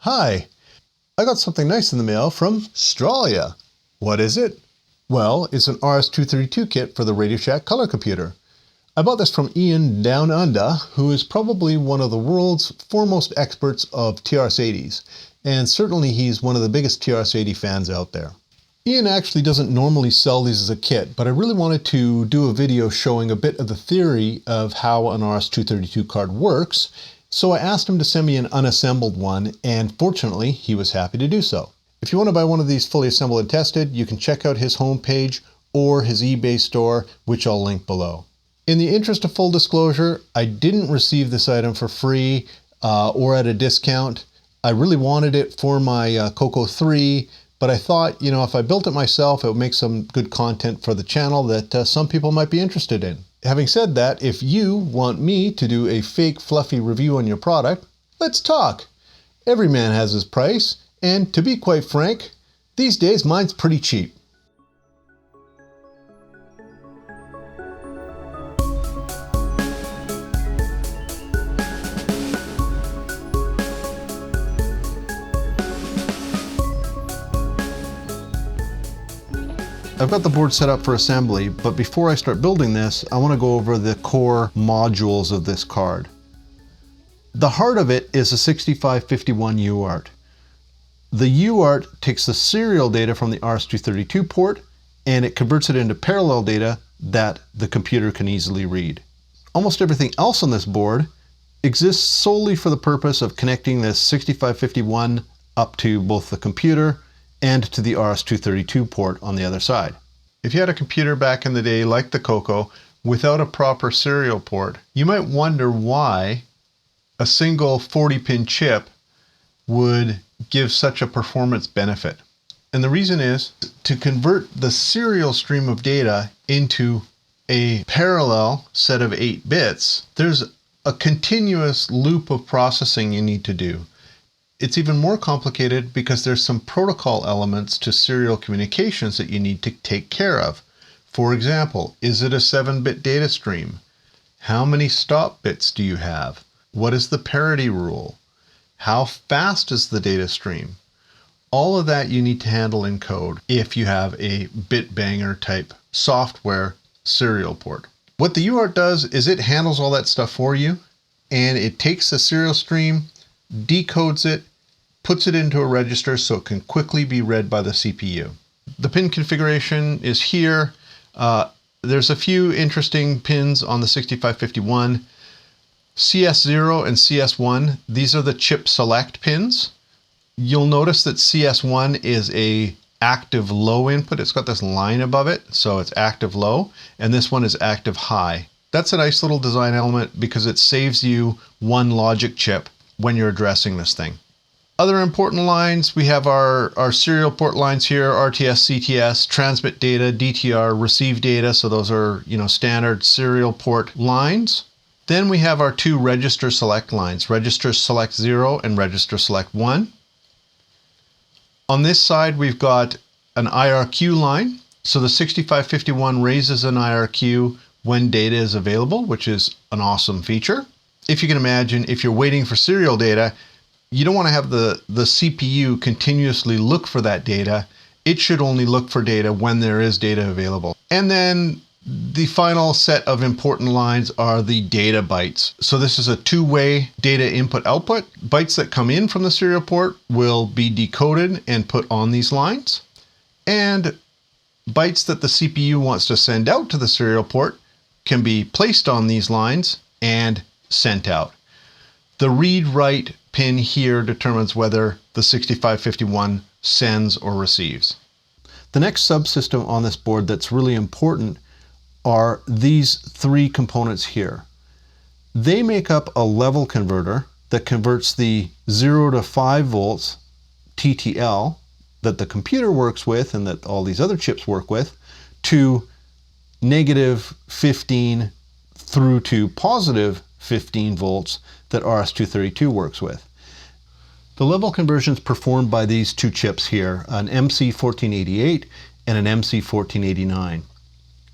Hi, I got something nice in the mail from Australia. What is it? Well, it's an RS-232 kit for the Radio Shack color computer. I bought this from Ian Down Under, who is probably one of the world's foremost experts of TRS-80s, and certainly he's one of the biggest TRS-80 fans out there. Ian actually doesn't normally sell these as a kit, but I really wanted to do a video showing a bit of the theory of how an RS-232 card works, so I asked him to send me an unassembled one, and fortunately he was happy to do so. If you want to buy one of these fully assembled and tested, you can check out his homepage or his eBay store, which I'll link below. In the interest of full disclosure, I didn't receive this item for free or at a discount. I really wanted it for my Coco 3, but I thought, you know, if I built it myself, it would make some good content for the channel that some people might be interested in. Having said that, if you want me to do a fake fluffy review on your product, let's talk. Every man has his price, and to be quite frank, these days mine's pretty cheap. I've got the board set up for assembly, but before I start building this, I want to go over the core modules of this card. The heart of it is a 6551 UART. The UART takes the serial data from the RS-232 port and it converts it into parallel data that the computer can easily read. Almost everything else on this board exists solely for the purpose of connecting this 6551 up to both the computer and to the RS-232 port on the other side. If you had a computer back in the day like the Coco without a proper serial port, you might wonder why a single 40-pin chip would give such a performance benefit. And the reason is to convert the serial stream of data into a parallel set of 8 bits, there's a continuous loop of processing you need to do. It's even more complicated because there's some protocol elements to serial communications that you need to take care of. For example, is it a 7-bit data stream? How many stop bits do you have? What is the parity rule? How fast is the data stream? All of that you need to handle in code if you have a bit banger type software serial port. What the UART does is it handles all that stuff for you, and it takes the serial stream, decodes it, puts it into a register so it can quickly be read by the CPU. The pin configuration is here. There's a few interesting pins on the 6551. CS0 and CS1, these are the chip select pins. You'll notice that CS1 is a active low input. It's got this line above it, so it's active low, and this one is active high. That's a nice little design element because it saves you one logic chip when you're addressing this thing. Other important lines, we have our serial port lines here, RTS, CTS, transmit data, DTR, receive data, so those are, you know, standard serial port lines. Then we have our 2 register select lines, register select 0 and register select 1. On this side, we've got an IRQ line. So the 6551 raises an IRQ when data is available, which is an awesome feature. If you can imagine, if you're waiting for serial data, you don't want to have the CPU continuously look for that data. It should only look for data when there is data available. And then the final set of important lines are the data bytes. So this is a 2-way data input output. Bytes that come in from the serial port will be decoded and put on these lines. And bytes that the CPU wants to send out to the serial port can be placed on these lines and sent out. The read-write pin here determines whether the 6551 sends or receives. The next subsystem on this board that's really important are these 3 components here. They make up a level converter that converts the 0 to 5 volts TTL that the computer works with and that all these other chips work with to negative 15 through to positive 15 volts that RS-232 works with. The level conversion is performed by these 2 chips here, an MC1488 and an MC1489.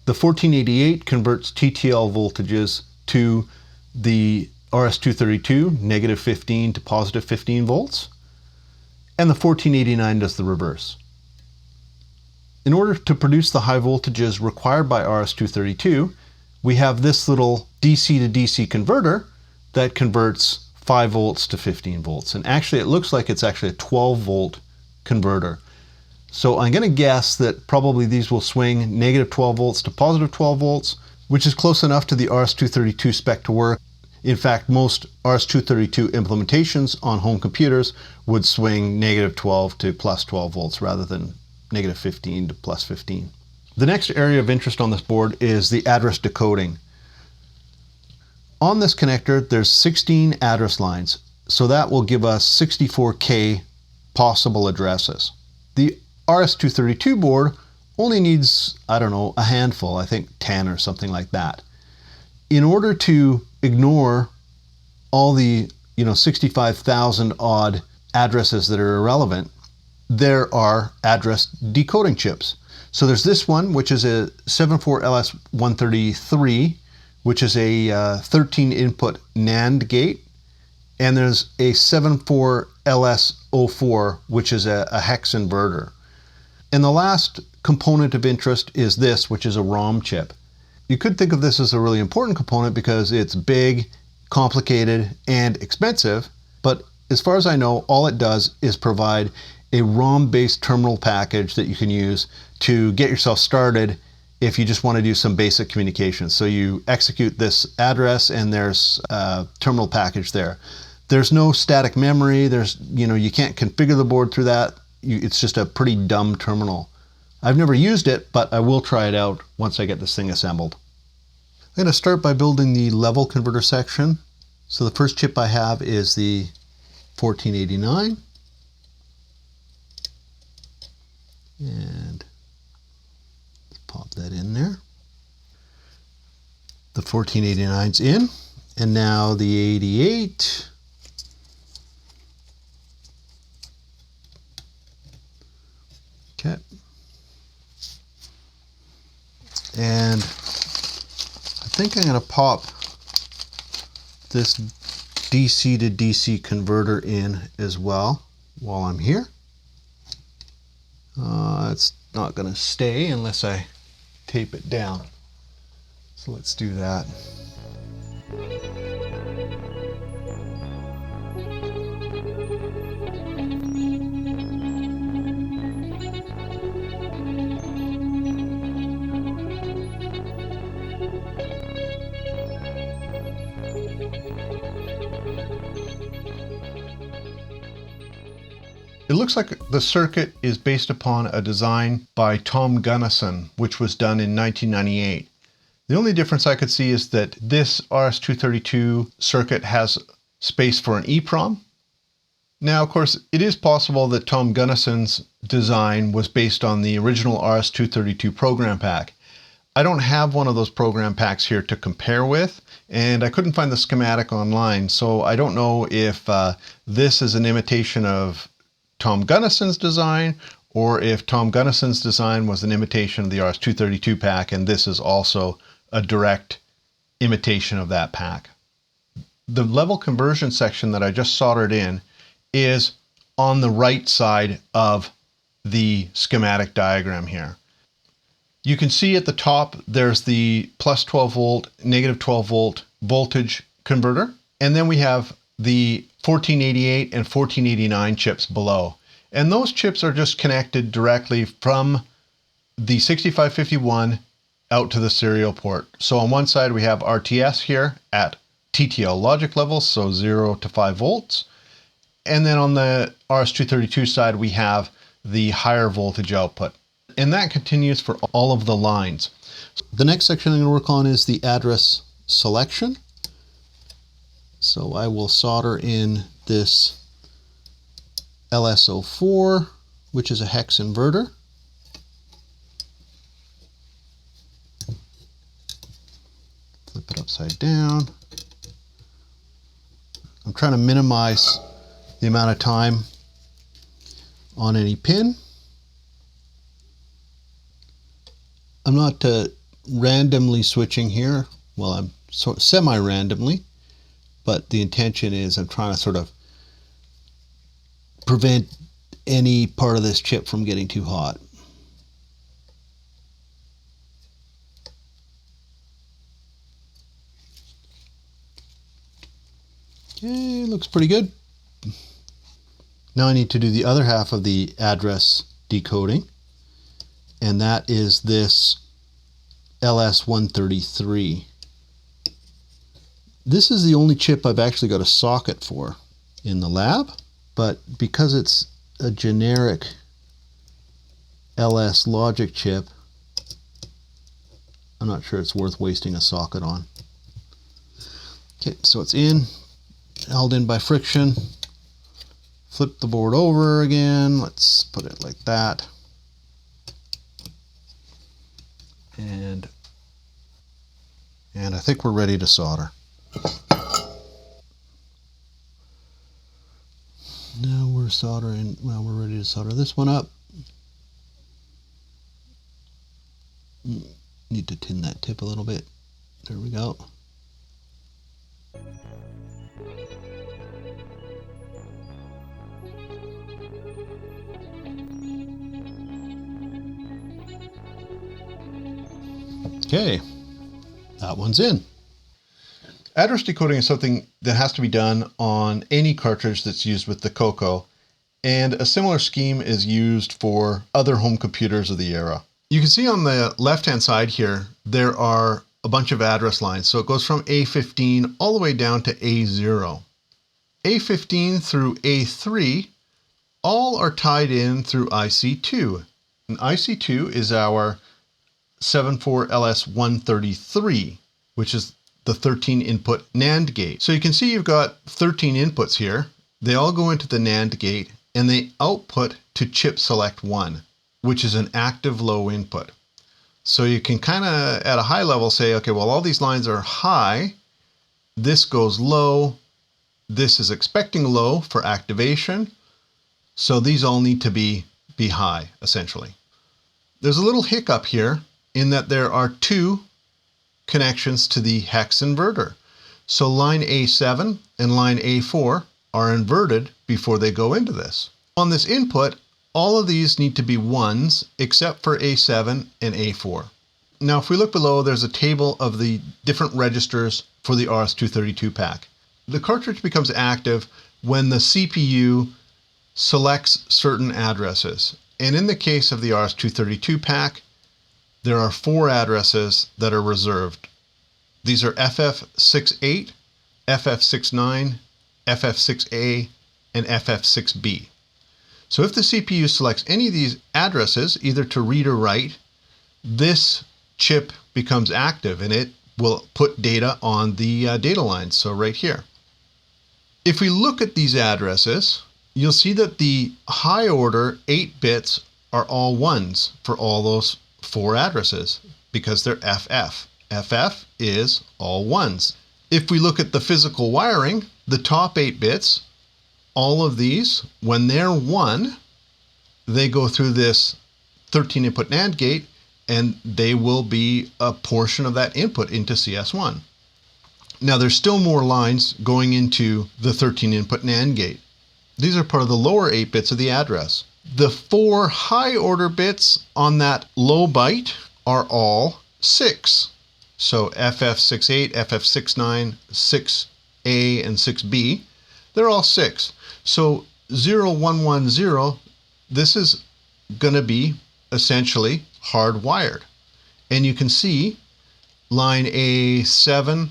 The 1488 converts TTL voltages to the RS-232, negative 15 to positive 15 volts. and the 1489 does the reverse. In order to produce the high voltages required by RS-232, we have this little DC to DC converter that converts 5 volts to 15 volts. And actually it looks like it's actually a 12 volt converter. So I'm going to guess that probably these will swing negative 12 volts to positive 12 volts, which is close enough to the RS-232 spec to work. In fact, most RS-232 implementations on home computers would swing negative 12 to plus 12 volts rather than negative 15 to plus 15. The next area of interest on this board is the address decoding. On this connector, there's 16 address lines, so that will give us 64K possible addresses. The RS-232 board only needs, I don't know, a handful, I think 10 or something like that. In order to ignore all the 65,000 odd addresses that are irrelevant, there are address decoding chips. So there's this one, which is a 74LS133, which is a 13 input NAND gate. And there's a 74LS04, which is a hex inverter. And the last component of interest is this, which is a ROM chip. You could think of this as a really important component because it's big, complicated, and expensive. But as far as I know, all it does is provide a ROM-based terminal package that you can use to get yourself started if you just want to do some basic communications. So you execute this address and there's a terminal package there. There's no static memory. You can't configure the board through that. It's just a pretty dumb terminal. I've never used it, but I will try it out once I get this thing assembled. I'm going to start by building the level converter section. So the first chip I have is the 1489. And let's pop that in there. The 1489's in, and now the 88. Okay. And I think I'm going to pop this DC to DC converter in as well while I'm here. It's not going to stay unless I tape it down. So let's do that. It looks like the circuit is based upon a design by Tom Gunnison, which was done in 1998. The only difference I could see is that this RS-232 circuit has space for an EEPROM. Now, of course, it is possible that Tom Gunnison's design was based on the original RS-232 program pack. I don't have one of those program packs here to compare with, and I couldn't find the schematic online, so I don't know if this is an imitation of Tom Gunnison's design, or if Tom Gunnison's design was an imitation of the RS-232 pack, and this is also a direct imitation of that pack. The level conversion section that I just soldered in is on the right side of the schematic diagram here. You can see at the top there's the plus 12 volt, negative 12 volt voltage converter, and then we have the 1488 and 1489 chips below. And those chips are just connected directly from the 6551 out to the serial port. So on one side we have RTS here at TTL logic levels, so 0 to 5 volts. And then on the RS-232 side we have the higher voltage output. And that continues for all of the lines. The next section I'm going to work on is the address selection. So I will solder in this LS04, which is a hex inverter. Flip it upside down. I'm trying to minimize the amount of time on any pin. I'm not randomly switching here. Well, I'm semi-randomly. But the intention is I'm trying to sort of prevent any part of this chip from getting too hot. Okay, looks pretty good. Now I need to do the other half of the address decoding, and that is this RS-133. This is the only chip I've actually got a socket for in the lab, but because it's a generic LS logic chip, I'm not sure it's worth wasting a socket on. Okay, so it's in, held in by friction. Flip the board over again. Let's put it like that. And I think we're ready to solder. Now we're soldering, well, we're ready to solder this one up. Need to tin that tip a little bit. There we go. Okay, that one's in. Address decoding is something that has to be done on any cartridge that's used with the Coco, and a similar scheme is used for other home computers of the era. You can see on the left-hand side here, there are a bunch of address lines. So it goes from A15 all the way down to A0. A15 through A3 all are tied in through IC2. And IC2 is our 74LS133, which is the 13 input NAND gate. So you can see you've got 13 inputs here. They all go into the NAND gate and they output to chip select 1, which is an active low input. So you can kind of at a high level say, okay, well, all these lines are high. This goes low. This is expecting low for activation. So these all need to be high, essentially. There's a little hiccup here in that there are two connections to the hex inverter. So line A7 and line A4 are inverted before they go into this. On this input, all of these need to be ones except for A7 and A4. Now, if we look below, there's a table of the different registers for the RS-232 pack. The cartridge becomes active when the CPU selects certain addresses. And in the case of the RS-232 pack, there are 4 addresses that are reserved. These are FF68, FF69, FF6A, and FF6B. So if the CPU selects any of these addresses, either to read or write, this chip becomes active and it will put data on the data lines, so right here. If we look at these addresses, you'll see that the high order 8 bits are all ones for all those 4 addresses because they're FF. FF is all ones. If we look at the physical wiring, the top 8 bits, all of these, when they're 1, they go through this 13 input NAND gate and they will be a portion of that input into CS1. Now there's still more lines going into the 13 input NAND gate. These are part of the lower 8 bits of the address. The 4 high order bits on that low byte are all 6. So FF68, FF69, 6A, and 6B, they're all 6. So 0110, this is going to be essentially hardwired. And you can see line A7,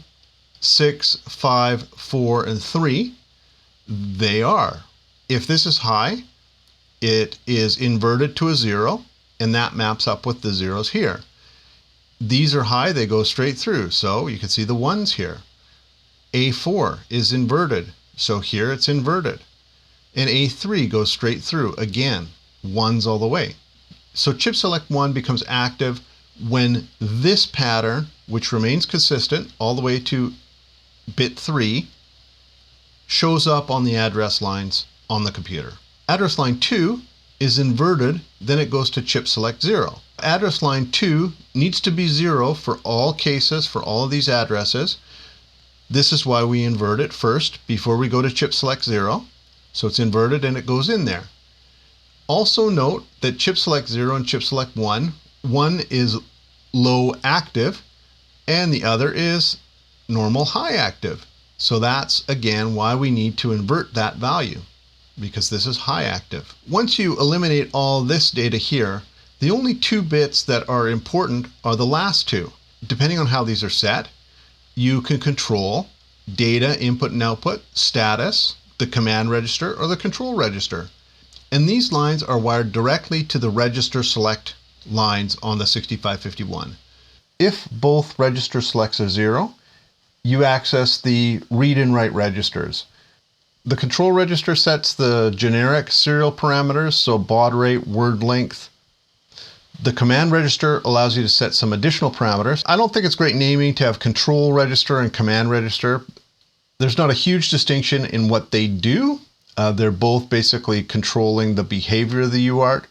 6, 5, 4, and 3, they are. If this is high, it is inverted to a 0, and that maps up with the zeros here. These are high, they go straight through, so you can see the 1s here. A4 is inverted, so here it's inverted. And A3 goes straight through, again, 1s all the way. So chip select 1 becomes active when this pattern, which remains consistent all the way to bit 3, shows up on the address lines on the computer. Address line 2 is inverted, then it goes to chip select 0. Address line 2 needs to be 0 for all cases, for all of these addresses. This is why we invert it first before we go to chip select 0. So it's inverted and it goes in there. Also note that chip select 0 and chip select 1, one is low active and the other is normal high active. So that's again why we need to invert that value, because this is high active. Once you eliminate all this data here, the only two bits that are important are the last two. Depending on how these are set, you can control data input and output, status, the command register, or the control register. And these lines are wired directly to the register select lines on the 6551. If both register selects are 0, you access the read and write registers. The control register sets the generic serial parameters, so baud rate, word length. The command register allows you to set some additional parameters. I don't think it's great naming to have control register and command register. There's not a huge distinction in what they do. They're both basically controlling the behavior of the UART.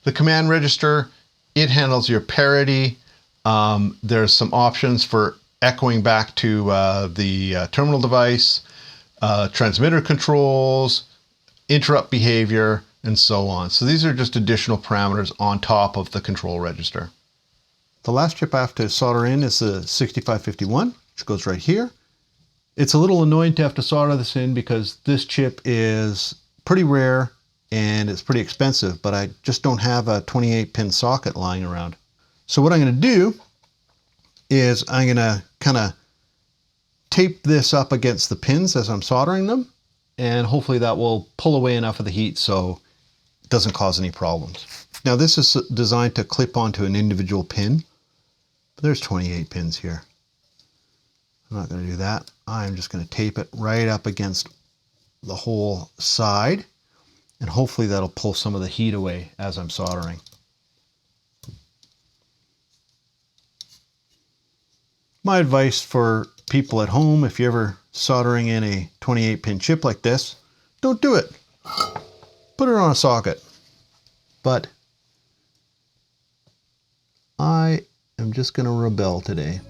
The command register, it handles your parity. There's some options for echoing back to the terminal device, transmitter controls, interrupt behavior, and so on. So these are just additional parameters on top of the control register. The last chip I have to solder in is the 6551, which goes right here. It's a little annoying to have to solder this in because this chip is pretty rare and it's pretty expensive, but I just don't have a 28-pin socket lying around. So what I'm going to do is I'm going to kind of tape this up against the pins as I'm soldering them, and hopefully that will pull away enough of the heat so it doesn't cause any problems. Now this is designed to clip onto an individual pin, but there's 28 pins here. I'm not going to do that. I'm just going to tape it right up against the whole side, and hopefully that'll pull some of the heat away as I'm soldering. My advice for people at home, if you're ever soldering in a 28-pin chip like this, don't do it. Put it on a socket. But I am just going to rebel today.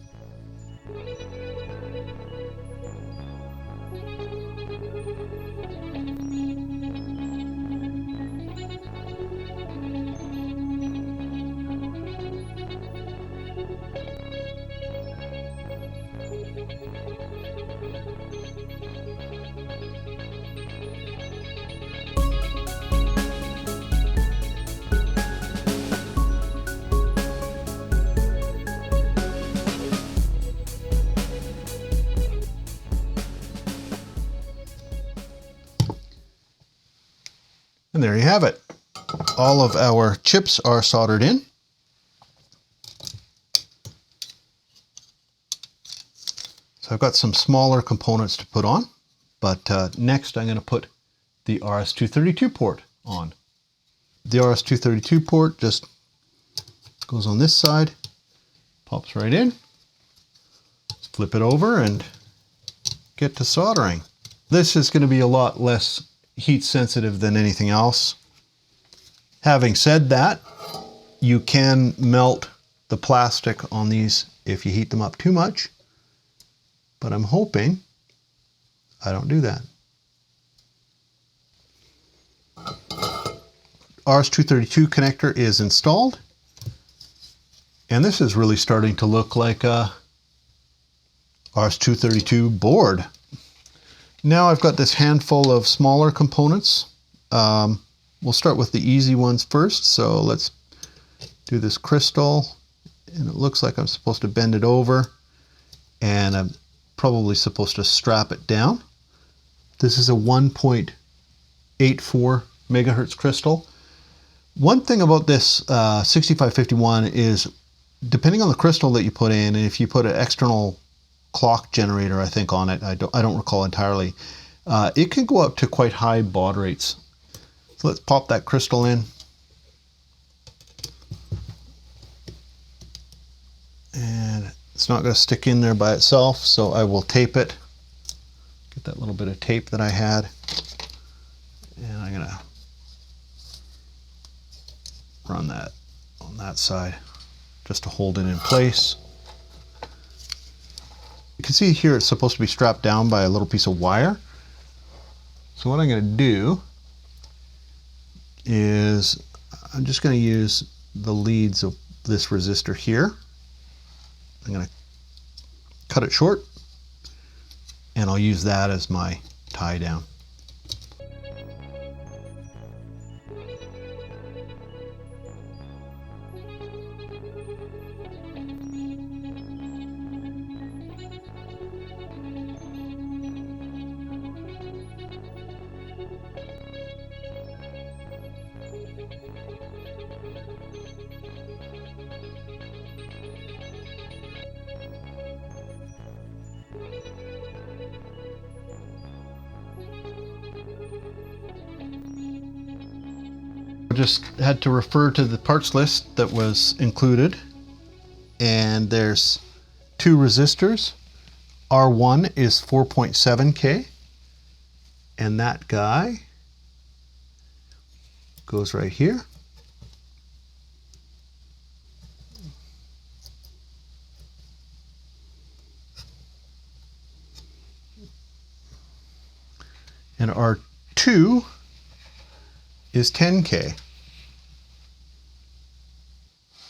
And there you have it. All of our chips are soldered in. So I've got some smaller components to put on, but next I'm going to put the RS-232 port on. The RS-232 port just goes on this side, pops right in, flip it over and get to soldering. This is going to be a lot less heat sensitive than anything else. Having said that, you can melt the plastic on these if you heat them up too much, but I'm hoping I don't do that. RS-232 connector is installed, and this is really starting to look like a RS-232 board. Now I've got this handful of smaller components. We'll start with the easy ones first. So let's do this crystal, and it looks like I'm supposed to bend it over, and I'm probably supposed to strap it down. This is a 1.84 megahertz crystal. One thing about this 6551 is, depending on the crystal that you put in, and if you put an external clock generator, I think, on it, I don't recall entirely, it can go up to quite high baud rates. So let's pop that crystal in. And it's not going to stick in there by itself, so I will tape it. Get that little bit of tape that I had, and I'm going to run that on that side just to hold it in place. You can see here it's supposed to be strapped down by a little piece of wire. So what I'm going to do is I'm just going to use the leads of this resistor here. I'm going to cut it short, and I'll use that as my tie down. Just had to refer to the parts list that was included, and there's two resistors. R1 is 4.7K, and that guy goes right here. And R2 is 10K.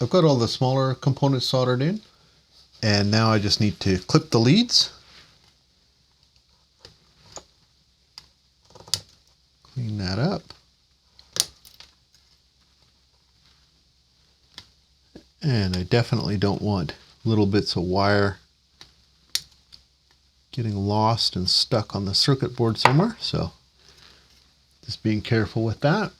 I've got all the smaller components soldered in, and now I just need to clip the leads. Clean that up. And I definitely don't want little bits of wire getting lost and stuck on the circuit board somewhere, so just being careful with that.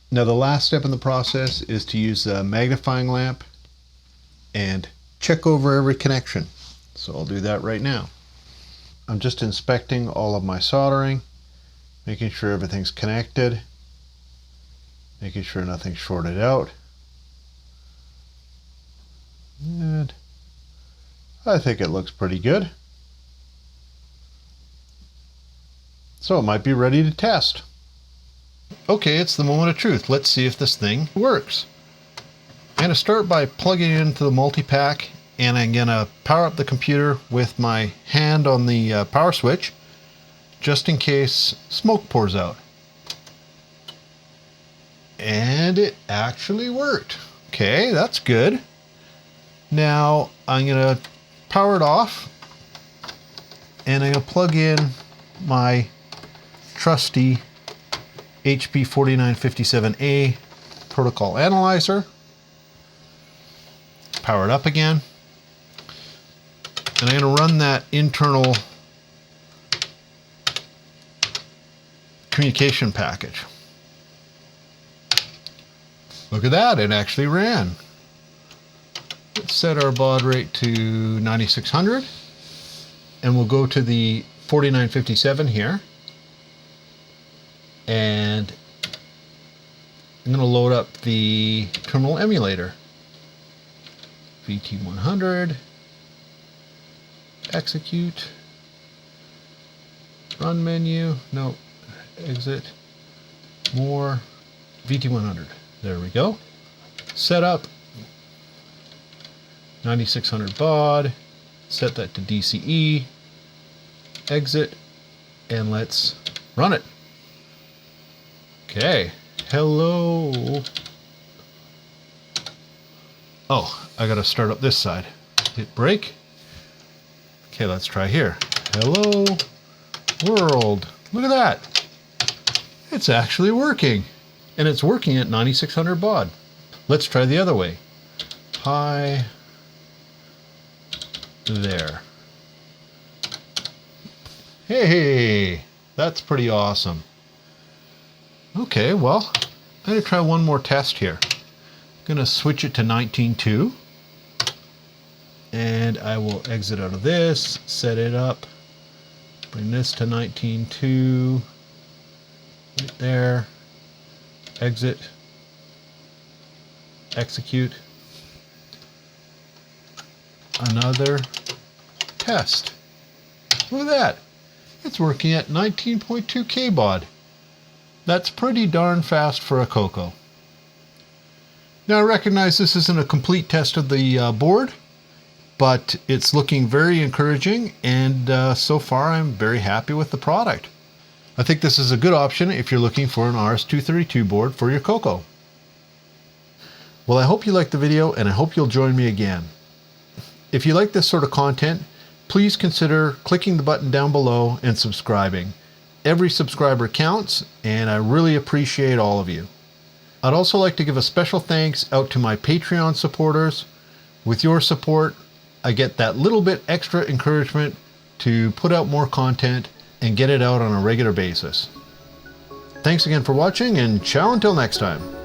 Now the last step in the process is to use a magnifying lamp and check over every connection. So I'll do that right now. I'm just inspecting all of my soldering, making sure everything's connected, making sure nothing's shorted out. And I think it looks pretty good. So it might be ready to test. Okay, it's the moment of truth. Let's see if this thing works. I'm going to start by plugging it into the multi-pack, and I'm going to power up the computer with my hand on the power switch, just in case smoke pours out. And it actually worked. Okay, that's good. Now I'm going to power it off, and I'm going to plug in my trusty HP 4957A protocol analyzer. Power it up again, and I'm going to run that internal communication package. Look at that, it actually ran. Let's set our baud rate to 9600, and we'll go to the 4957 here, and I'm going to load up the terminal emulator. VT100, execute, run menu, no, exit, more, VT100, there we go. Set up, 9600 baud, set that to DCE, exit, and let's run it. Okay, hello. Oh, I gotta start up this side. Hit break. Okay, let's try here. Hello, world. Look at that. It's actually working. And it's working at 9600 baud. Let's try the other way. Hi. There. Hey, that's pretty awesome. Okay, well, I'm gonna try one more test here. I'm gonna switch it to 19.2, and I will exit out of this, set it up, bring this to 19.2, right there, exit, execute, another test. Look at that, it's working at 19.2K baud. That's pretty darn fast for a Coco. Now I recognize this isn't a complete test of the board, but it's looking very encouraging, and so far I'm very happy with the product. I think this is a good option if you're looking for an RS-232 board for your Coco. Well, I hope you liked the video, and I hope you'll join me again. If you like this sort of content, please consider clicking the button down below and subscribing. Every subscriber counts, and I really appreciate all of you. I'd also like to give a special thanks out to my Patreon supporters. With your support, I get that little bit extra encouragement to put out more content and get it out on a regular basis. Thanks again for watching, and ciao until next time.